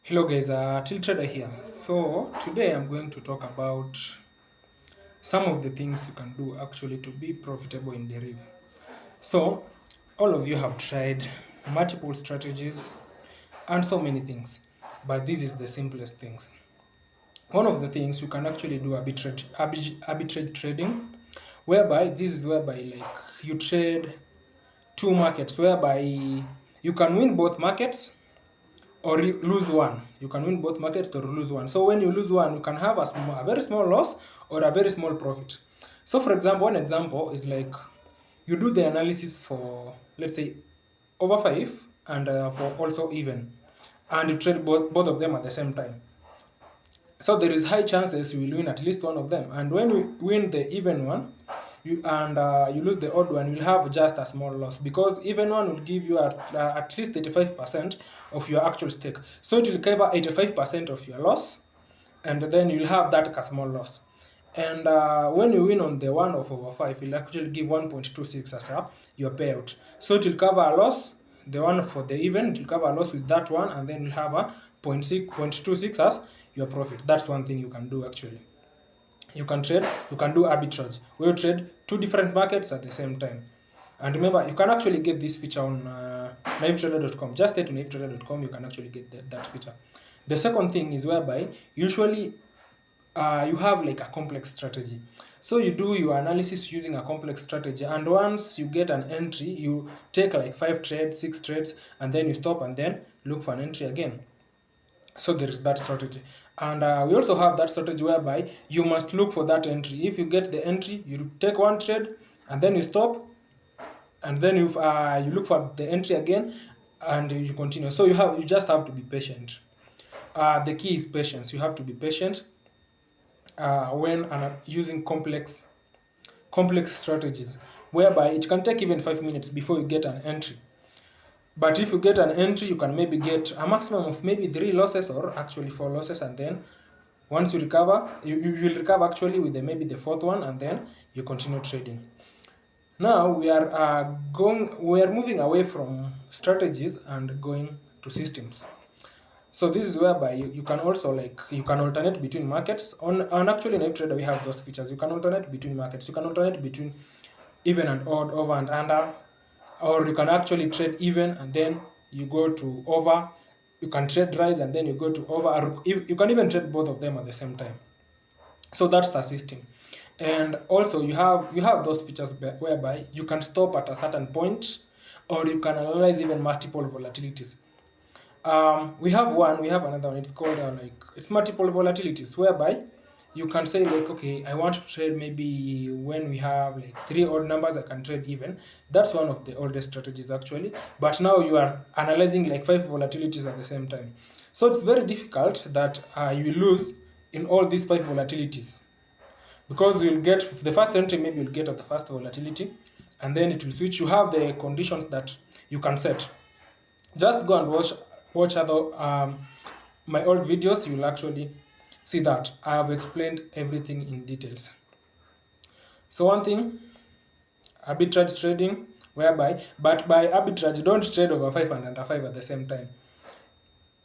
Hello guys, Till Trader here. So today I'm going to talk about some of the things you can do actually to be profitable in deriv. So all of you have tried multiple strategies and so many things, but this is the simplest things. One of the things you can actually do arbitrage trading, whereby this is whereby like you trade two markets, whereby you can win both markets or lose one. You can win both markets or lose one. So when you lose one, you can have a very small loss or a very small profit. So for example, one example is like you do the analysis for, let's say, over 5 and for also even, and you trade both of them at the same time. So there is high chances you will win at least one of them. And when you win the even one, you lose the odd one, you'll have just a small loss, because even one will give you at least 85% of your actual stake. So it will cover 85% of your loss, and then you'll have that a small loss. And when you win on the 1 of over 5, you'll actually give 1.26 as your payout. So it will cover a loss, the one for the even, it will cover a loss with that one, and then you'll have a 0.26 as your profit. That's one thing you can do actually. You can do arbitrage, where you trade two different markets at the same time. And remember, you can actually get this feature on naivetrader.com. Just stay to naivetrader.com, you can actually get that feature. The second thing is whereby usually you have like a complex strategy. So you do your analysis using a complex strategy, and once you get an entry, you take like 5 trades, 6 trades, and then you stop and then look for an entry again. So there is that strategy. And we also have that strategy whereby you must look for that entry. If you get the entry, you take one trade and then you stop, and then you look for the entry again and you continue. So you just have to be patient. The key is patience. You have to be patient when using complex strategies, whereby it can take even 5 minutes before you get an entry. But if you get an entry, you can maybe get a maximum of maybe 3 losses or actually 4 losses, and then once you recover, you will recover actually with maybe the fourth one, and then you continue trading. Now we are moving away from strategies and going to systems. So this is whereby you can also you can alternate between markets. On actually in trader we have those features. You can alternate between markets. You can alternate between even and odd, over and under, or you can actually trade even and then you go to over. You can trade rise and then you go to over, or you can even trade both of them at the same time. So that's the system. And also you have those features whereby you can stop at a certain point, or you can analyze even multiple volatilities. We have another one. It's called it's multiple volatilities, whereby you can say like, okay, I want to trade maybe when we have like 3 odd numbers, I can trade even. That's one of the oldest strategies actually. But now you are analyzing like 5 volatilities at the same time. So it's very difficult that you lose in all these 5 volatilities, because you'll get the first entry, maybe you'll get at the first volatility, and then it will switch. You have the conditions that you can set. Just go and watch other my old videos. You'll actually see that I have explained everything in details. So one thing, arbitrage trading, whereby, but by arbitrage, don't trade over 5 and under 5 at the same time.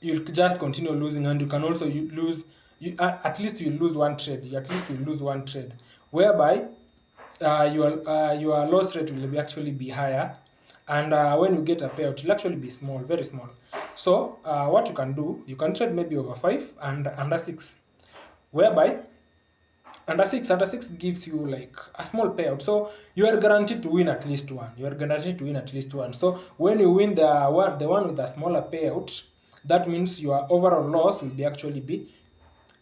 You'll just continue losing, and you can also lose. At least you lose one trade. At least you lose one trade, whereby your loss rate will actually be higher, and when you get a payout, it will actually be small, very small. So what you can do, you can trade maybe over 5 and under 6, whereby under 6 gives you like a small payout. So you are guaranteed to win at least one. So when you win the one with a smaller payout, that means your overall loss will be actually be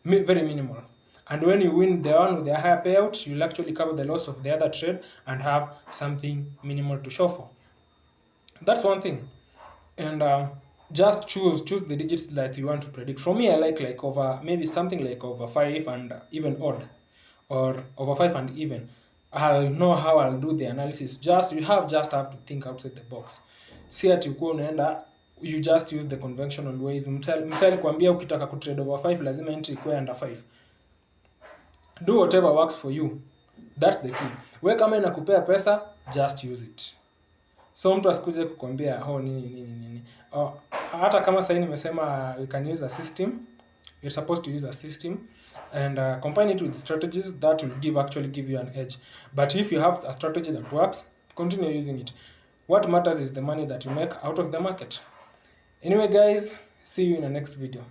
very minimal. And when you win the one with the higher payout, you'll actually cover the loss of the other trade and have something minimal to show for. That's one thing. And just choose the digits that you want to predict. For me, I like over, maybe something like over 5 and even odd, or over 5 and even. I'll know how I'll do the analysis. You just have to think outside the box. Si ati uko unaenda you just use the conventional ways. Msali kuambia ukitaka kutrade over 5 lazima entry ikuwe under 5. Do whatever works for you. That's the key. Wewe kama inakupea pesa, just use it. So mtu asikuje kukwambia oh nini nini nini. Hata kama sasa nimesema we can use a system, you're supposed to use a system and combine it with strategies that will give you an edge. But if you have a strategy that works, continue using it. What matters is the money that you make out of the market. Anyway guys, see you in the next video.